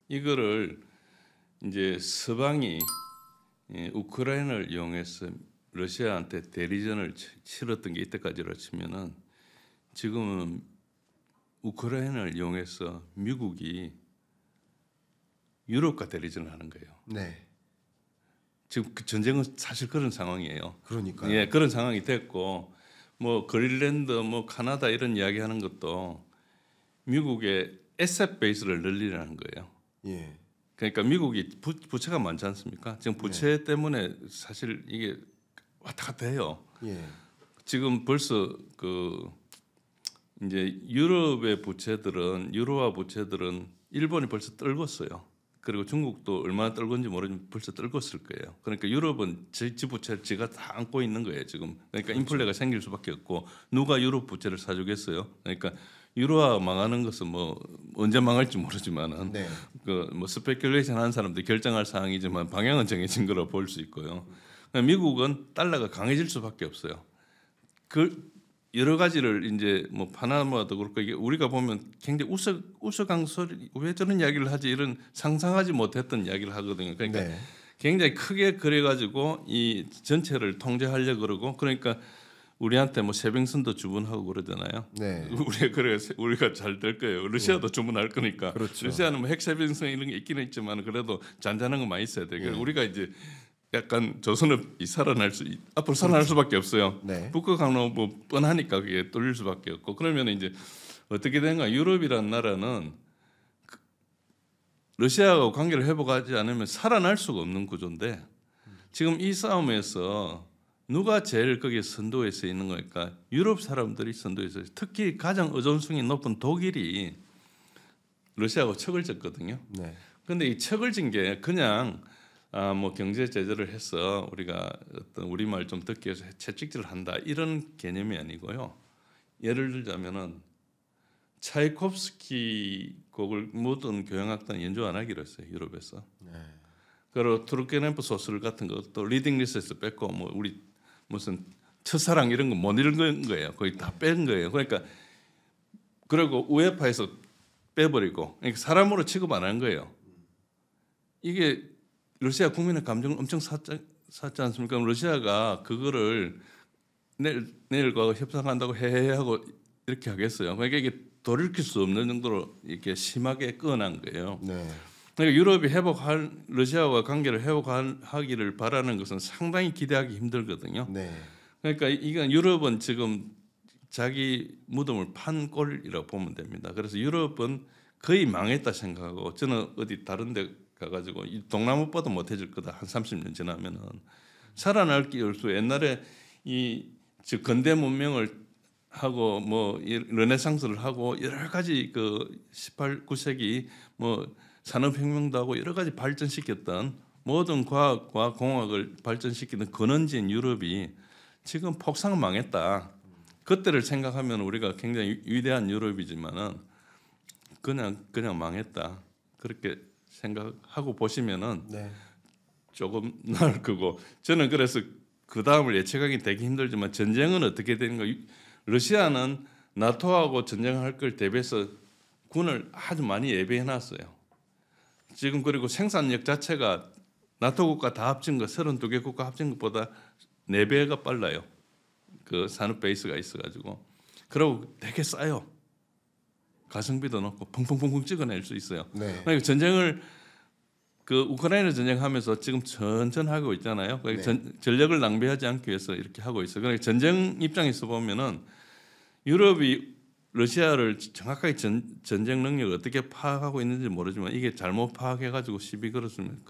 이거를 이제 서방이 우크라이나를 이용해서 러시아한테 대리전을 치렀던 게 이때까지로 치면은 지금은 우크라이나를 이용해서 미국이 유럽과 대리전을 하는 거예요. 네. 지금 그 전쟁은 사실 그런 상황이에요. 그러니까요. 예, 그런 상황이 됐고 뭐 그린랜드, 뭐 카나다 이런 이야기하는 것도 미국의 에셋 베이스를 늘리라는 거예요. 예. 그러니까 미국이 부채가 많지 않습니까? 지금 부채 때문에 사실 이게 왔다 갔다 해요. 예. 지금 벌써 그 이제 유럽의 부채들은 유로화 부채들은 일본이 벌써 떨궜어요. 그리고 중국도 얼마나 떨군지 모르지만 벌써 떨궜을 거예요. 그러니까 유럽은 지 부채를 지가 다 안고 있는 거예요 지금. 그러니까 인플레가 생길 수밖에 없고 누가 유럽 부채를 사주겠어요? 그러니까 유로화 망하는 것은 뭐 언제 망할지 모르지만은 네. 그 뭐 스페큘레이션 하는 사람들 결정할 사항이지만 방향은 정해진 거라 볼 수 있고요. 그러니까 미국은 달러가 강해질 수밖에 없어요. 그 여러 가지를 이제 뭐 파나마도 그렇고 이게 우리가 보면 굉장히 우스꽝스러운 왜 저런 이야기를 하지 이런 상상하지 못했던 이야기를 하거든요. 그러니까 네. 굉장히 크게 그래가지고 이 전체를 통제하려 그러고 그러니까 우리한테 뭐 세빙선도 주문하고 그러잖아요. 네. 우리가 잘 될 거예요. 러시아도 주문할 거니까. 그렇죠. 러시아는 뭐 핵세빙선 이런 게 있기는 있지만 그래도 잔잔한 거 많이 있어야 돼요. 그래서 우리가 이제 약간 조선업이 앞으로 살아날 수밖에 없어요. 네. 북극 항로 뭐 뻔하니까 그게 뚫릴 수밖에 없고 그러면 이제 어떻게 된가? 유럽이라는 나라는 러시아하고 관계를 회복하지 않으면 살아날 수가 없는 구조인데 지금 이 싸움에서 누가 제일 거기에 선도에 서 있는 거니까 유럽 사람들이 선도에 서 특히 가장 의존성이 높은 독일이 러시아하고 척을 졌거든요. 네. 근데 이 척을 진 게 그냥 뭐 경제 제재를 해서 우리가 어떤 우리말 좀 듣기 위해서 채찍질을 한다 이런 개념이 아니고요. 예를 들자면은 차이콥스키 곡을 모든 교향악단 연주 안 하기로 했어요. 유럽에서. 네. 그리고 투르케네프 소설 같은 것도 리딩 리스트에서 뺐고 뭐 우리 무슨 첫사랑 이런 거 못 읽은 거예요. 거의 다 뺀 거예요. 그러니까 그리고 우에파에서 빼버리고 그러니까 사람으로 취급 안 한 거예요. 이게 러시아 국민의 감정을 엄청 샀지 않습니까? 러시아가 그거를 내일과 협상한다고 해하고 이렇게 하겠어요. 그러니까 이게 돌이킬 수 없는 정도로 이렇게 심하게 끄어난 거예요. 네. 그러니까 유럽이 러시아와 관계를 회복하기를 바라는 것은 상당히 기대하기 힘들거든요. 네. 그러니까 이건 유럽은 지금 자기 무덤을 판 꼴이라고 보면 됩니다. 그래서 유럽은 거의 망했다 생각하고 저는 어디 다른 데 가가지고 이 동남아보다 못해질 거다. 한 30년 지나면은 살아날 게 없어. 옛날에 즉 근대 문명을 하고 뭐 르네상스를 하고 여러 가지 그 18, 9세기 뭐 산업혁명도 하고 여러 가지 발전시켰던 모든 과학과 공학을 발전시키는 근원지인 유럽이 지금 폭삭 망했다. 그때를 생각하면 우리가 굉장히 위대한 유럽이지만은 그냥 망했다. 그렇게 생각하고 보시면은 네. 조금 나을 거고 저는 그래서 그 다음을 예측하기 되게 힘들지만 전쟁은 어떻게 되는 가 러시아는 나토하고 전쟁할 걸 대비해서 군을 아주 많이 예비해 놨어요. 지금 그리고 생산력 자체가 나토 국가 다 합친 거 32개 국가 합친 것보다 4배가 빨라요. 그 산업 베이스가 있어가지고 그리고 되게 싸요. 가성비도 높고 펑펑펑펑 찍어낼 수 있어요. 네. 그러니까 전쟁을 그 우크라이나 전쟁하면서 지금 천천히 하고 있잖아요. 전력을 낭비하지 않기 위해서 이렇게 하고 있어요. 그러니까 전쟁 입장에서 보면은 유럽이 러시아를 정확하게 전쟁 능력을 어떻게 파악하고 있는지 모르지만 이게 잘못 파악해가지고 시비 걸었으면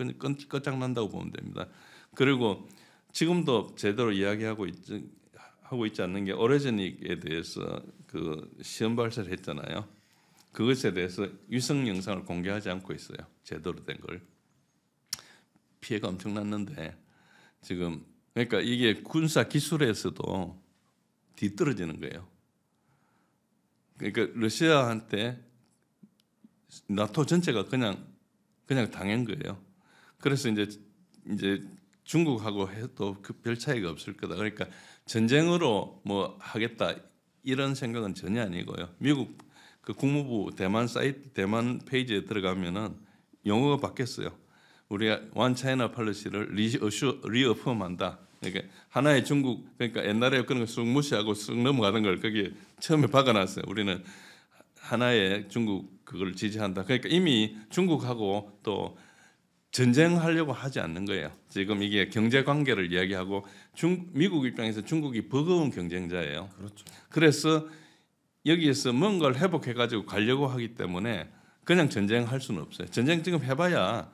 끝장난다고 보면 됩니다. 그리고 지금도 제대로 이야기하고 있지 않는 게 오레제닉에 대해서 그 시험 발사를 했잖아요. 그것에 대해서 위성 영상을 공개하지 않고 있어요. 제대로 된 걸. 피해가 엄청 났는데 지금 그러니까 이게 군사 기술에서도 뒤떨어지는 거예요. 그러니까 러시아한테 나토 전체가 그냥 당한 거예요. 그래서 이제 중국하고 해도 그 별 차이가 없을 거다. 그러니까 전쟁으로 뭐 하겠다 이런 생각은 전혀 아니고요. 미국 그 국무부 대만 페이지에 들어가면은 용어가 바뀌었어요. 우리가 원 차이나 팔리시를 리어펌한다. 그러니까 하나의 중국, 그러니까 옛날에 그런 거 쑥 무시하고 쑥 넘어가는 걸 거기에 처음에 박아놨어요. 우리는 하나의 중국 그걸 지지한다. 그러니까 이미 중국하고 또 전쟁하려고 하지 않는 거예요. 지금 이게 경제 관계를 이야기하고 미국 입장에서 중국이 버거운 경쟁자예요. 그렇죠. 그래서 여기에서 뭔가를 회복해 가지고 가려고 하기 때문에 그냥 전쟁할 수는 없어요. 전쟁 지금 해봐야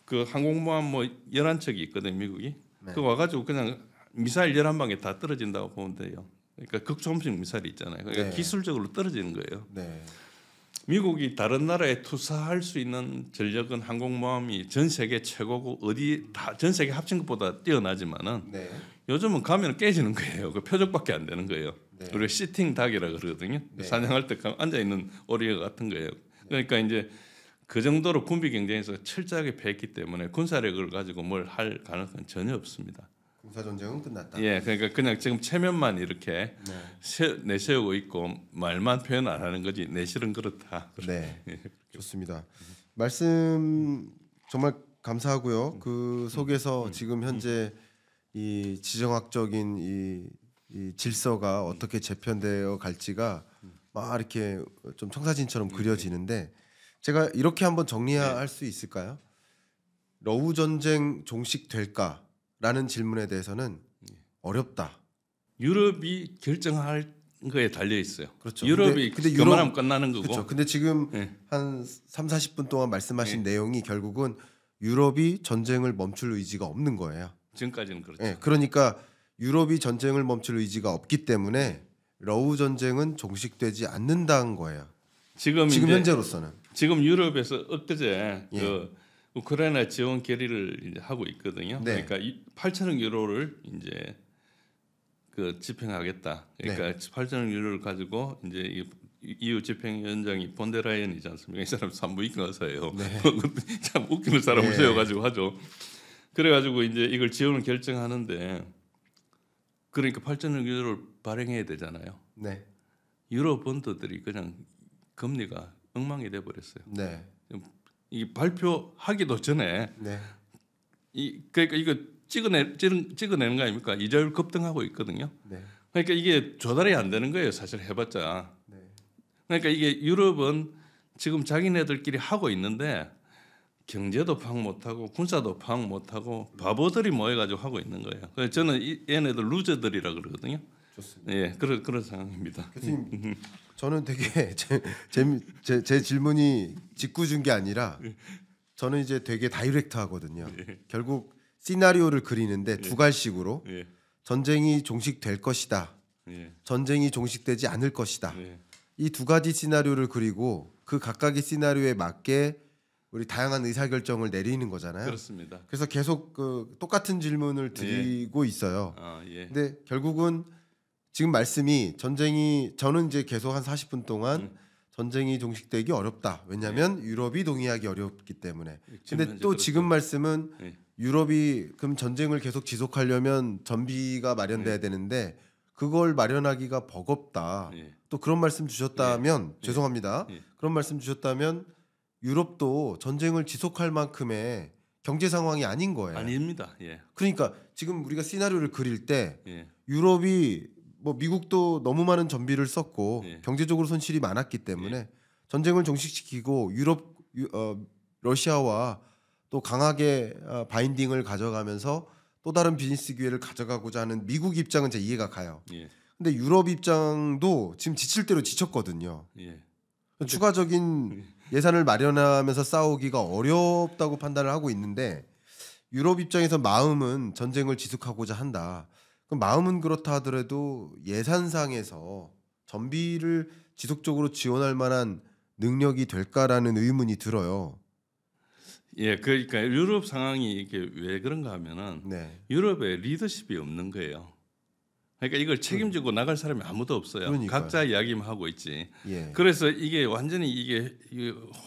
그 항공모함 뭐 11척이 있거든 미국이. 네. 그거 와가지고 그냥 미사일 11방에 다 떨어진다고 보면 돼요. 그러니까 극초음속 미사일이 있잖아요. 그러니까 네. 기술적으로 떨어지는 거예요. 네. 미국이 다른 나라에 투사할 수 있는 전력은 항공모함이 전 세계 최고고 어디 다 전 세계 합친 것보다 뛰어나지만은 네. 요즘은 가면 깨지는 거예요. 그 표적밖에 안 되는 거예요. 네. 우리가 시팅 닭이라 그러거든요. 네. 사냥할 때 앉아 있는 오리가 같은 거예요. 그러니까 이제 그 정도로 군비 경쟁에서 철저하게 패했기 때문에 군사력을 가지고 뭘 할 가능성은 전혀 없습니다. 군사 전쟁은 끝났다. 예, 그러니까 그냥 지금 체면만 이렇게 내세우고 있고 말만 표현 안 하는 거지 내실은 그렇다. 네, 좋습니다. 말씀 정말 감사하고요. 그 속에서 지금 현재 이 지정학적인 이 질서가 어떻게 재편되어 갈지가 막 이렇게 좀 청사진처럼 그려지는데 제가 이렇게 한번 정리할 수 있을까요? 러우 전쟁 종식될까라는 질문에 대해서는 어렵다. 유럽이 결정할 거에 달려 있어요. 그렇죠. 유럽이 근데 그만하면 끝나는 거고. 그렇죠. 근데 지금 네. 한 3, 40분 동안 말씀하신 내용이 결국은 유럽이 전쟁을 멈출 의지가 없는 거예요. 지금까지는 그렇죠. 네, 그러니까 유럽이 전쟁을 멈출 의지가 없기 때문에 러우 전쟁은 종식되지 않는다는 거예요. 지금 이제 현재로서는. 지금 유럽에서 엊그제 예. 그 우크라이나 지원 결의를 이제 하고 있거든요. 네. 그러니까 8천억 유로를 이제 그 집행하겠다. 그러니까 네. 8천억 유로를 가지고 이제 이 EU 집행위원장이 폰데라이언이지 않습니까? 이 사람 산부인과사예요. 네. 참 웃기는 사람을 네. 세워가지고 하죠. 그래가지고 이제 이걸 지원을 결정하는데 그러니까 8천억 유로를 발행해야 되잖아요. 네. 유로 본드들이 그냥 금리가 엉망이 돼 버렸어요. 네. 이 발표하기도 전에 네. 그러니까 이거 찍어내는 거 아닙니까? 이자율 급등하고 있거든요. 네. 그러니까 이게 조달이 안 되는 거예요. 사실 해봤자. 네. 그러니까 이게 유럽은 지금 자기네들끼리 하고 있는데 경제도 파악 못하고 군사도 파악 못하고 바보들이 모여가지고 하고 있는 거예요. 그래서 저는 얘네들 루저들이라 그러거든요. 좋습니다. 예, 그런 상황입니다. 교수님, 저는 되게 제 질문이 짓궂은 게 아니라 저는 이제 되게 다이렉트하거든요. 결국 시나리오를 그리는데 두 갈식으로 예, 전쟁이 종식될 것이다. 예, 전쟁이 종식되지 않을 것이다. 예. 이 두 가지 시나리오를 그리고 그 각각의 시나리오에 맞게 우리 다양한 의사결정을 내리는 거잖아요. 그렇습니다. 그래서 계속 그 똑같은 질문을 드리고 있어요. 아, 예. 근데 결국은 지금 말씀이 저는 이제 계속 한 40분 동안 전쟁이 종식되기 어렵다. 왜냐하면 유럽이 동의하기 어렵기 때문에. 근데 또 지금 말씀은 유럽이 그럼 전쟁을 계속 지속하려면 전비가 마련돼야 되는데 그걸 마련하기가 버겁다. 또 그런 말씀 주셨다면 죄송합니다. 그런 말씀 주셨다면 유럽도 전쟁을 지속할 만큼의 경제 상황이 아닌 거예요. 아닙니다. 예. 그러니까 지금 우리가 시나리오를 그릴 때 예. 유럽이 뭐 미국도 너무 많은 전비를 썼고 예. 경제적으로 손실이 많았기 때문에 전쟁을 종식시키고 러시아와 또 강하게 바인딩을 가져가면서 또 다른 비즈니스 기회를 가져가고자 하는 미국 입장은 제 이해가 가요. 예. 근데 유럽 입장도 지금 지칠 대로 지쳤거든요. 예. 추가적인 예산을 마련하면서 싸우기가 어렵다고 판단을 하고 있는데 유럽 입장에서 마음은 전쟁을 지속하고자 한다. 그럼 마음은 그렇다 하더라도 예산상에서 전비를 지속적으로 지원할 만한 능력이 될까라는 의문이 들어요. 예, 그러니까 유럽 상황이 이게 왜 그런가 하면은 네. 유럽에 리더십이 없는 거예요. 그러니까 이걸 책임지고 나갈 사람이 아무도 없어요. 그러니까요. 각자 이야기만 하고 있지. 예. 그래서 이게 완전히 이게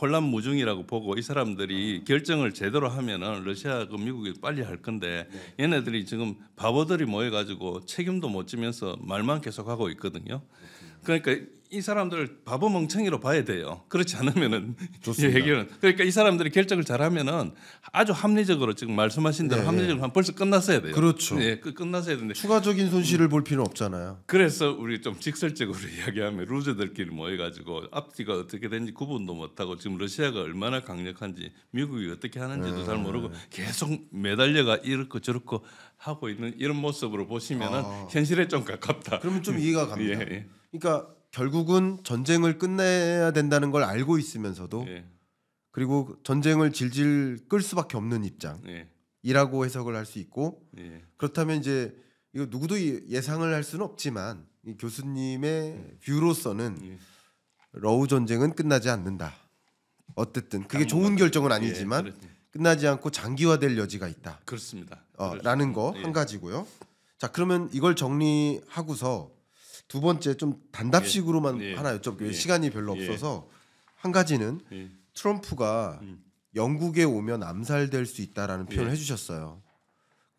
혼란무중이라고 보고 이 사람들이 결정을 제대로 하면은 러시아하고 미국이 빨리 할 건데 얘네들이 지금 바보들이 모여가지고 책임도 못 지면서 말만 계속하고 있거든요. 그러니까 이 사람들 바보 멍청이로 봐야 돼요. 그렇지 않으면은 좋습니다. 해결은 그러니까 이 사람들이 결정을 잘하면은 아주 합리적으로 지금 말씀하신 대로 네, 합리적으로 하면 벌써 끝났어야 돼요. 그렇죠. 예, 끝났어야 되는데 추가적인 손실을 볼 필요는 없잖아요. 그래서 우리 좀 직설적으로 이야기하면 루저들끼리 모여가지고 앞뒤가 어떻게 되는지 구분도 못하고 지금 러시아가 얼마나 강력한지 미국이 어떻게 하는지도 잘 모르고 계속 매달려가 이렇고 저렇고 하고 있는 이런 모습으로 보시면은 현실에 좀 가깝다. 그러면 좀 이해가 갑니다. 예, 그러니까 결국은 전쟁을 끝내야 된다는 걸 알고 있으면서도 예, 그리고 전쟁을 질질 끌 수밖에 없는 예, 입장이라고 해석을 할 수 있고 예, 그렇다면 이제 이거 누구도 예상을 할 수는 없지만 이 교수님의 뷰로서는 예. 러우 전쟁은 끝나지 않는다. 어쨌든 그게 좋은 당분간. 결정은 예, 아니지만 그렇- 끝나지 않고 장기화될 여지가 있다. 그렇습니다. 라는 거 예. 한 가지고요. 자 그러면 이걸 정리하고서 두 번째 좀 단답식으로만 예. 하나 여쭤볼게요. 예. 시간이 별로 예. 없어서 한 가지는 예, 트럼프가 영국에 오면 암살될 수 있다라는 표현을 예. 해주셨어요.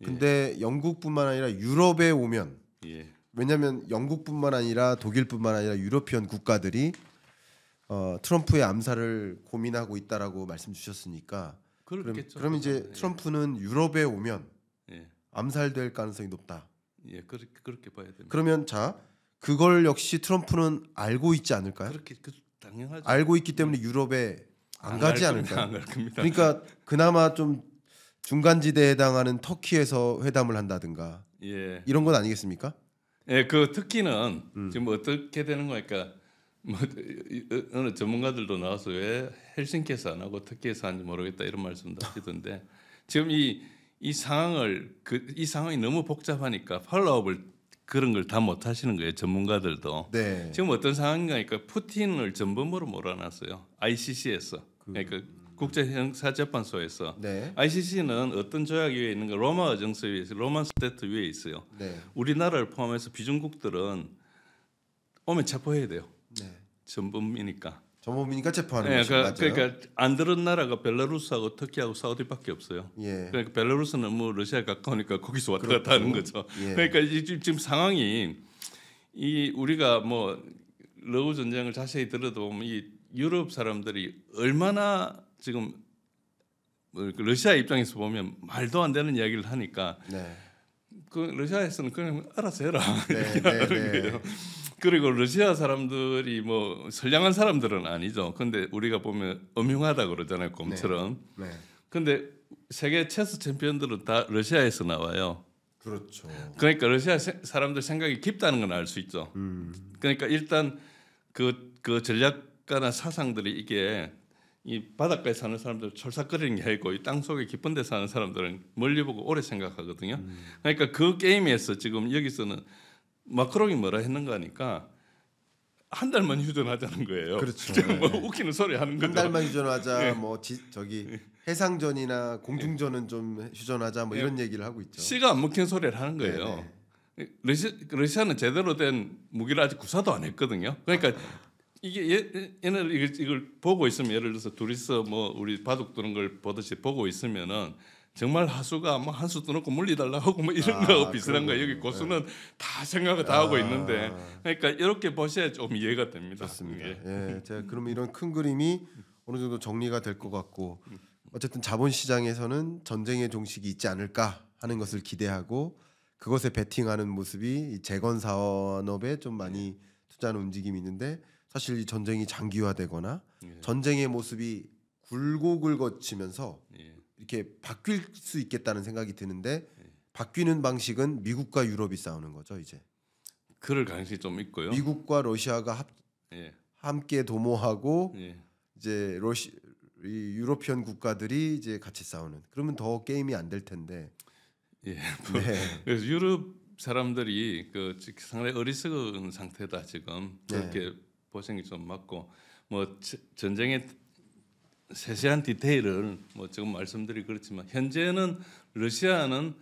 근데 영국뿐만 아니라 유럽에 오면 예, 왜냐하면 영국뿐만 아니라 독일뿐만 아니라 유러피언 국가들이 트럼프의 암살을 고민하고 있다라고 말씀 주셨으니까 그렇겠죠. 그럼 이제 예. 트럼프는 유럽에 오면 예, 암살될 가능성이 높다. 예, 그렇게 봐야 됩니다. 그러면 자 그걸 역시 트럼프는 알고 있지 않을까요? 그렇게 당연하죠. 알고 있기 때문에 유럽에 안 가지 않을까요? 안갈 겁니다. 그러니까 그나마 좀 중간지대에 해당하는 터키에서 회담을 한다든가 예, 이런 건 아니겠습니까? 예, 그 특기는 지금 어떻게 되는 거니까 뭐 어느 전문가들도 나와서 왜 헬싱키에서 안 하고 터키에서 하는지 모르겠다 이런 말씀도 하시던데 지금 이 상황을 이 상황이 너무 복잡하니까 팔로업을 그런 걸 다 못 하시는 거예요 전문가들도. 네. 지금 어떤 상황인가니까 푸틴을 전범으로 몰아놨어요 ICC에서 그러니까 국제형사재판소에서. 네. ICC는 어떤 조약 위에 있는 거 로마 의정서 위에 있어요. 로만 스태트 위에 있어요. 네. 우리나라를 포함해서 비중국들은 오면 체포해야 돼요. 네. 전범이니까. 전범이니까 체포하는 예, 것이 맞아요. 그러니까 안 들은 나라가 벨라루스하고 터키하고 사우디밖에 없어요. 예. 그러니까 벨라루스는 뭐 러시아에 가까우니까 거기서 왔다 그렇죠. 갔다 하는 거죠. 예. 그러니까 지금 상황이 이 우리가 뭐 러우 전쟁을 자세히 들어도 보면 이 유럽 사람들이 얼마나 지금 뭐 러시아 입장에서 보면 말도 안 되는 이야기를 하니까 네. 그 러시아에서는 그냥 알아서 해라 네, 이렇게 네, 하는 네. 거예요. 그리고 러시아 사람들이 뭐 선량한 사람들은 아니죠. 근데 우리가 보면 음흉하다 그러잖아요, 곰처럼. 네. 근데 세계 체스 챔피언들은 다 러시아에서 나와요. 그렇죠. 그러니까 러시아 사람들 생각이 깊다는 건 알 수 있죠. 그러니까 일단 그 전략가나 사상들이 이게 이 바닷가에 사는 사람들 철삭거리는 게 아니고 이 땅 속에 깊은 데 사는 사람들은 멀리 보고 오래 생각하거든요. 그러니까 그 게임에서 지금 여기서는 마크롱이 뭐라 했는가 하니까 한 달만 휴전하자는 거예요. 그렇죠. 뭐 웃기는 소리 하는 한 거죠. 달만 휴전하자. 예. 뭐 저기 해상전이나 공중전은 좀 휴전하자. 뭐 이런 얘기를 하고 있죠. 씨가 안 먹힌 소리를 하는 거예요. 러시아는 제대로 된 무기를 아직 구사도 안 했거든요. 그러니까 이게 얘네들 이걸 보고 있으면 예를 들어서 둘이서 뭐 우리 바둑 두는 걸 보듯이 보고 있으면은 정말 하수가 뭐 한수 떠놓고 물리달라 하고 뭐 이런 거 비슷한 거 여기 고수는 다 생각을 다 하고 있는데 그러니까 이렇게 보셔야 좀 이해가 됩니다. 좋습니다. 예. 예, 제가 그러면 이런 큰 그림이 어느 정도 정리가 될 것 같고 어쨌든 자본시장에서는 전쟁의 종식이 있지 않을까 하는 것을 기대하고 그것에 베팅하는 모습이 이 재건 산업에 좀 많이 투자하는 움직임이 있는데 사실 이 전쟁이 장기화되거나 예. 전쟁의 모습이 굴곡을 거치면서 예. 이렇게 바뀔 수 있겠다는 생각이 드는데 바뀌는 방식은 미국과 유럽이 싸우는 거죠 이제. 그럴 가능성이 좀 있고요. 미국과 러시아가 예. 함께 도모하고 예. 이제 이 유로피언 국가들이 이제 같이 싸우는. 그러면 더 게임이 안 될 텐데. 예. 네. 그래서 유럽 사람들이 상당히 어리석은 상태다 지금 네. 그렇게 보생이 좀 맞고 뭐 전쟁의 세세한 디테일을 뭐 지금 말씀드리 그렇지만 현재는 러시아는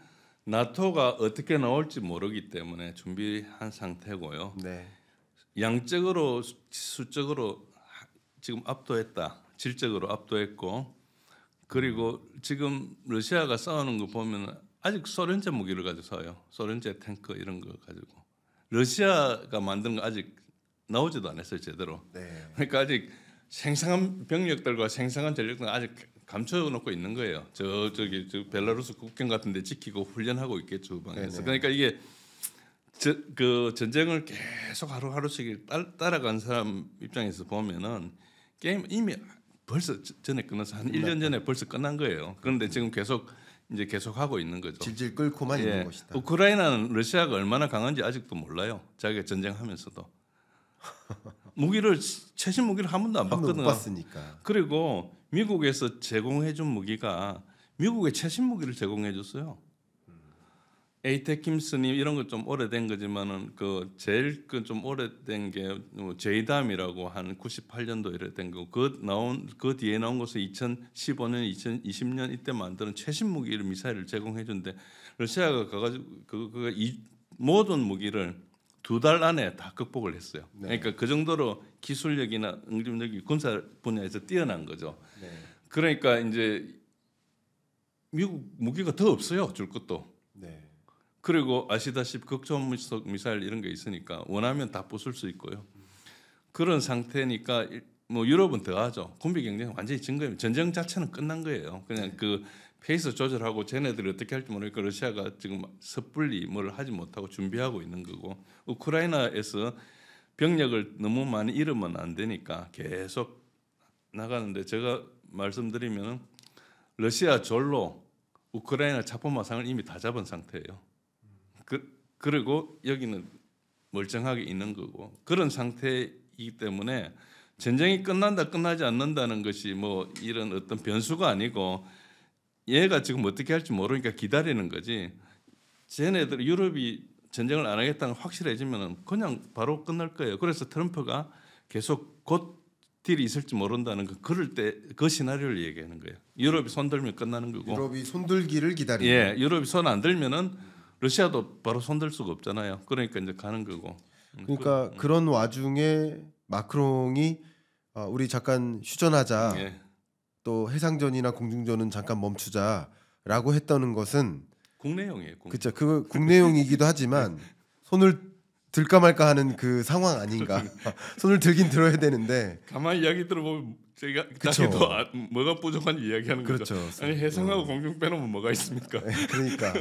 나토가 어떻게 나올지 모르기 때문에 준비한 상태고요. 네. 양적으로 수적으로 지금 압도했다. 질적으로 압도했고 그리고 지금 러시아가 싸우는 거 보면 아직 소련제 무기를 가지고 싸워요. 소련제 탱크 이런 거 가지고 러시아가 만든 거 아직 나오지도 않았어요 제대로. 네. 그러니까 아직 생생한 병력들과 생생한 전력들은 아직 감춰놓고 있는 거예요. 저기 벨라루스 국경 같은데 지키고 훈련하고 있겠죠 후방에서. 그러니까 이게 그 전쟁을 계속 하루하루씩 따라간 사람 입장에서 보면은 게임 이미 벌써 전에 끝나서 한 1년 전에 벌써 끝난 거예요. 그런데 지금 계속 하고 있는 거죠. 질질 끌고만 있는 것이다. 우크라이나는 러시아가 얼마나 강한지 아직도 몰라요. 자기가 전쟁하면서도 무기를 최신 무기를 한 번도 안 봤거든요. 못 봤으니까. 그리고 미국에서 제공해준 무기가 미국의 최신 무기를 제공해줬어요. 에이테킴스님 이런 거 좀 오래된 거지만은 그 제일 그 좀 오래된 게 제이담이라고 한 98년도 이래 된 거. 그 뒤에 나온 것은 2015년, 2020년 이때 만드는 최신 무기를 미사일을 제공해준데 러시아가 가가지고 이 모든 무기를 2달 안에 다 극복을 했어요. 네. 그러니까 그 정도로 기술력이나 응집력이 군사 분야에서 뛰어난 거죠. 네. 그러니까 이제 미국 무기가 더 없어요. 줄 것도. 네. 그리고 아시다시피 극초음속 미사일 이런 게 있으니까 원하면 다 부술 수 있고요. 그런 상태니까 뭐 유럽은 더하죠. 군비 경쟁이 완전히 진 거예요. 전쟁 자체는 끝난 거예요. 그냥 그 페이스 조절하고 쟤네들이 어떻게 할지 모르니까 러시아가 지금 섣불리 뭘 하지 못하고 준비하고 있는 거고 우크라이나에서 병력을 너무 많이 잃으면 안 되니까 계속 나가는데 제가 말씀드리면 러시아 절로 우크라이나 자포마상을 이미 다 잡은 상태예요. 그리고 여기는 멀쩡하게 있는 거고 그런 상태이기 때문에 전쟁이 끝난다 끝나지 않는다는 것이 뭐 이런 어떤 변수가 아니고 얘가 지금 어떻게 할지 모르니까 기다리는 거지. 쟤네들 유럽이 전쟁을 안 하겠다는 확실해지면 그냥 바로 끝날 거예요. 그래서 트럼프가 계속 곧 딜이 있을지 모른다는 그럴 때 그 시나리오를 얘기하는 거예요. 유럽이 손 들면 끝나는 거고. 유럽이 손들기를 기다리는. 예, 유럽이 손 안 들면은 러시아도 바로 손들 수가 없잖아요. 그러니까 이제 가는 거고. 그러니까 그런 와중에 마크롱이 우리 잠깐 휴전하자. 예. 또 해상전이나 공중전은 잠깐 멈추자라고 했다는 것은 국내용이에요. 그렇죠. 그 국내용이기도 하지만 손을 들까 말까 하는 그 상황 아닌가. 손을 들긴 들어야 되는데 가만히 이야기 들어보면 제가 그쵸. 자기도 뭐가 부족한지 이야기하는 그렇죠. 거죠. 아니 해상하고 공중 빼놓으면 뭐가 있습니까? 그러니까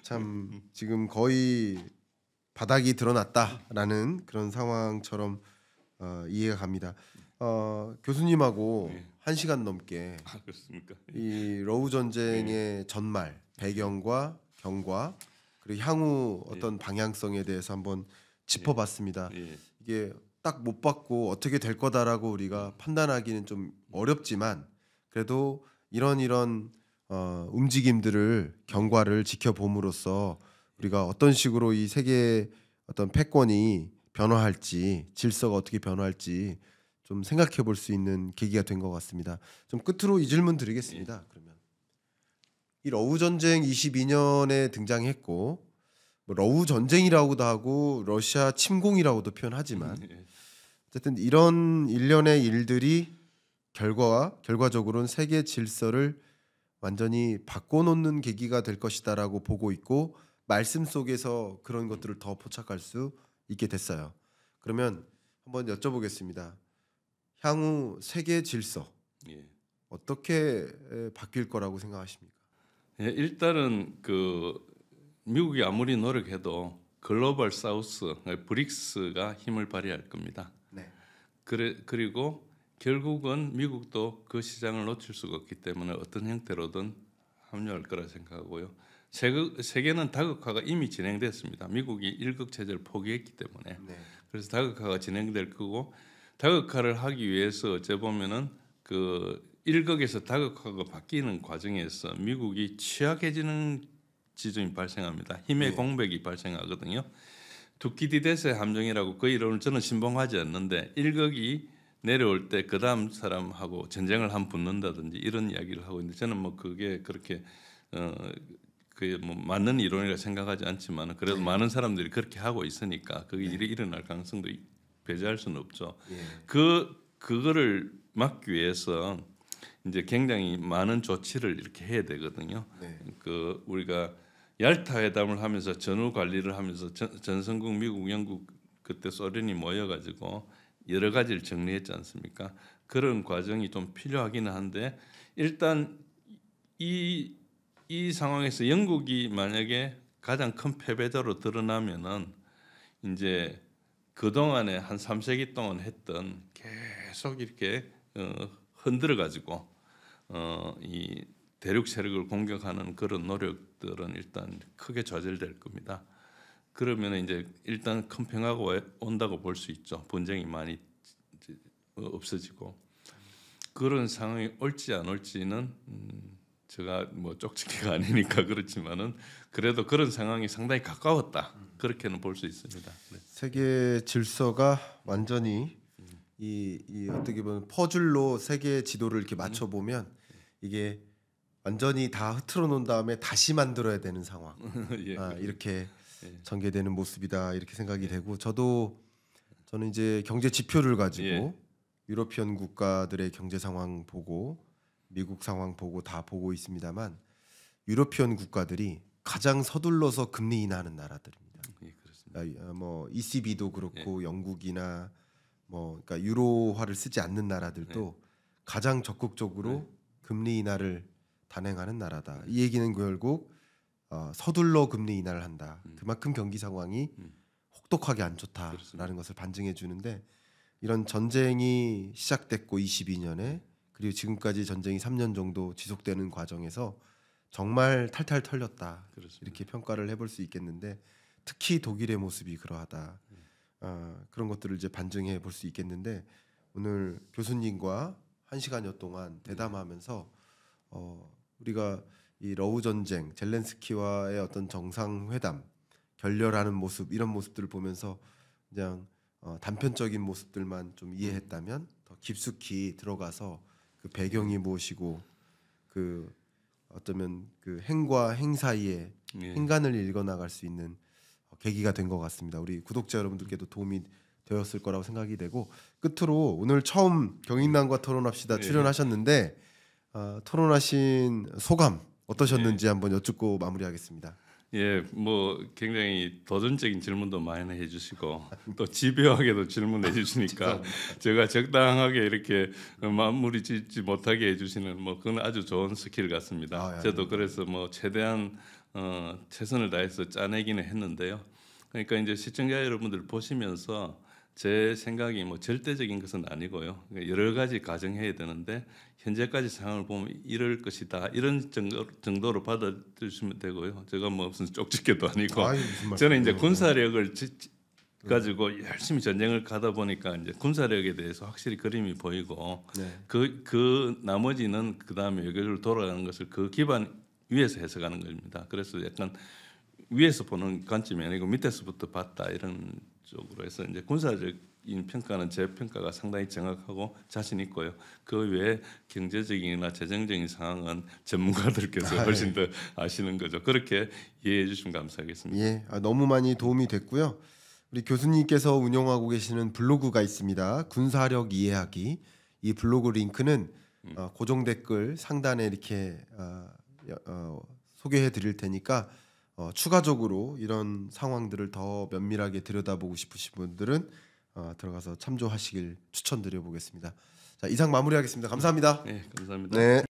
참 지금 거의 바닥이 드러났다라는 그런 상황처럼 이해가 갑니다. 교수님하고 1시간 넘게 그렇습니까? 이 러우 전쟁의 전말, 배경과 경과 그리고 향후 어떤 방향성에 대해서 한번 짚어봤습니다. 예. 이게 딱 못 봤고 어떻게 될 거다라고 우리가 판단하기는 좀 어렵지만 그래도 이런 움직임들을 경과를 지켜봄으로써 우리가 어떤 식으로 이 세계의 어떤 패권이 변화할지 질서가 어떻게 변화할지 좀 생각해 볼 수 있는 계기가 된 것 같습니다. 좀 끝으로 이 질문 드리겠습니다. 그러면 이 러우 전쟁 22년에 등장했고 뭐 러우 전쟁이라고도 하고 러시아 침공이라고도 표현하지만 어쨌든 이런 일련의 일들이 결과적으로는 세계 질서를 완전히 바꿔놓는 계기가 될 것이다라고 보고 있고 말씀 속에서 그런 것들을 더 포착할 수 있게 됐어요. 그러면 한번 여쭤보겠습니다. 향후 세계 질서 어떻게 바뀔 거라고 생각하십니까? 예, 일단은 그 미국이 아무리 노력해도 글로벌 사우스, 브릭스가 힘을 발휘할 겁니다. 네. 그리고 결국은 미국도 그 시장을 놓칠 수가 없기 때문에 어떤 형태로든 합류할 거라 생각하고요. 세계는 다극화가 이미 진행됐습니다. 미국이 일극 체제를 포기했기 때문에. 네. 그래서 다극화가 진행될 거고 다극화를 하기 위해서 어째 보면은 그 일극에서 다극화가 바뀌는 과정에서 미국이 취약해지는 지점이 발생합니다. 힘의 공백이 발생하거든요. 투키디데스의 함정이라고 그 이론을 저는 신봉하지 않는데 일극이 내려올 때 그 다음 사람하고 전쟁을 한 붙는다든지 이런 이야기를 하고 있는데 저는 뭐 그게 그렇게 그게 뭐 맞는 이론이라 생각하지 않지만 그래도 많은 사람들이 그렇게 하고 있으니까 그게 일어날 가능성도 배제할 수는 없죠. 그거를 막기 위해서 이제 굉장히 많은 조치를 이렇게 해야 되거든요. 그 우리가 얄타 회담을 하면서 전후 관리를 하면서 전성국 미국, 영국 그때 소련이 모여가지고 여러 가지를 정리했지 않습니까? 그런 과정이 좀 필요하기는 한데 일단 이 상황에서 영국이 만약에 가장 큰 패배자로 드러나면은 이제 그 동안에 한 3세기 동안 했던 계속 이렇게 흔들어 가지고 이 대륙 세력을 공격하는 그런 노력들은 일단 크게 좌절될 겁니다. 그러면 이제 일단 큰 평화가 온다고 볼 수 있죠. 분쟁이 많이 이제 없어지고 그런 상황이 올지 안 올지는 제가 뭐 쪽집게가 아니니까 그렇지만은 그래도 그런 상황이 상당히 가까웠다 그렇게는 볼 수 있습니다. 네. 세계 질서가 완전히 이 어떻게 보면 퍼즐로 세계 지도를 이렇게 맞춰 보면 이게 완전히 다 흐트러 놓은 다음에 다시 만들어야 되는 상황. 예, 이렇게 예. 전개되는 모습이다 이렇게 생각이 되고 저는 이제 경제 지표를 가지고 예. 유러피언 국가들의 경제 상황 보고 미국 상황 보고 다 보고 있습니다만 유러피언 국가들이 가장 서둘러서 금리 인하하는 나라들입니다. 예, 그렇습니다. 뭐 ECB도 그렇고 영국이나 뭐 그러니까 유로화를 쓰지 않는 나라들도 가장 적극적으로 금리 인하를 단행하는 나라다. 이 얘기는 결국 서둘러 금리 인하를 한다. 그만큼 경기 상황이 혹독하게 안 좋다라는 그렇습니다. 것을 반증해 주는데 이런 전쟁이 시작됐고 22년에 그리고 지금까지 전쟁이 3년 정도 지속되는 과정에서 정말 탈탈 털렸다. 그렇습니다. 이렇게 평가를 해볼 수 있겠는데 특히 독일의 모습이 그러하다. 그런 것들을 이제 반증해 볼 수 있겠는데 오늘 교수님과 1시간여 동안 대담하면서 우리가 이 러우 전쟁, 젤렌스키와의 어떤 정상회담, 결렬하는 모습 이런 모습들을 보면서 그냥 단편적인 모습들만 좀 이해했다면 더 깊숙이 들어가서 그 배경이 무엇이고 그 어쩌면 그 행과 행 사이에 행간을 읽어나갈 수 있는 계기가 된 것 같습니다. 우리 구독자 여러분들께도 도움이 되었을 거라고 생각이 되고 끝으로 오늘 처음 경인남과 토론합시다 출연하셨는데 토론하신 소감 어떠셨는지 한번 여쭙고 마무리하겠습니다. 예, 뭐 굉장히 도전적인 질문도 많이 해주시고 또 집요하게도 질문해 주시니까 제가 적당하게 이렇게 마무리 짓지 못하게 해주시는 뭐 그건 아주 좋은 스킬 같습니다. 저도 그래서 뭐 최대한 최선을 다해서 짜내기는 했는데요. 그러니까 이제 시청자 여러분들 보시면서 제 생각이 뭐 절대적인 것은 아니고요. 여러 가지 가정해야 되는데 현재까지 상황을 보면 이럴 것이다 이런 정도로 받아주시면 되고요. 제가 뭐 무슨 쪽집게도 아니고 저는 이제 군사력을 가지고 열심히 전쟁을 가다 보니까 이제 군사력에 대해서 확실히 그림이 보이고 그 나머지는 그 다음에 외교적으로 돌아가는 것을 그 기반 위에서 해석하는 겁니다. 그래서 약간 위에서 보는 관점이 아니고 밑에서부터 봤다 이런 쪽으로 해서 이제 군사적인 평가는 제 평가가 상당히 정확하고 자신 있고요. 그 외에 경제적이나 재정적인 상황은 전문가들께서 훨씬 더 아시는 거죠. 그렇게 이해해 주시면 감사하겠습니다. 예, 너무 많이 도움이 됐고요. 우리 교수님께서 운영하고 계시는 블로그가 있습니다. 군사력 이해하기. 이 블로그 링크는 고정 댓글 상단에 이렇게 소개해 드릴 테니까 추가적으로 이런 상황들을 더 면밀하게 들여다보고 싶으신 분들은 들어가서 참조하시길 추천드려 보겠습니다. 자, 이상 마무리하겠습니다. 감사합니다. 네, 감사합니다. 네.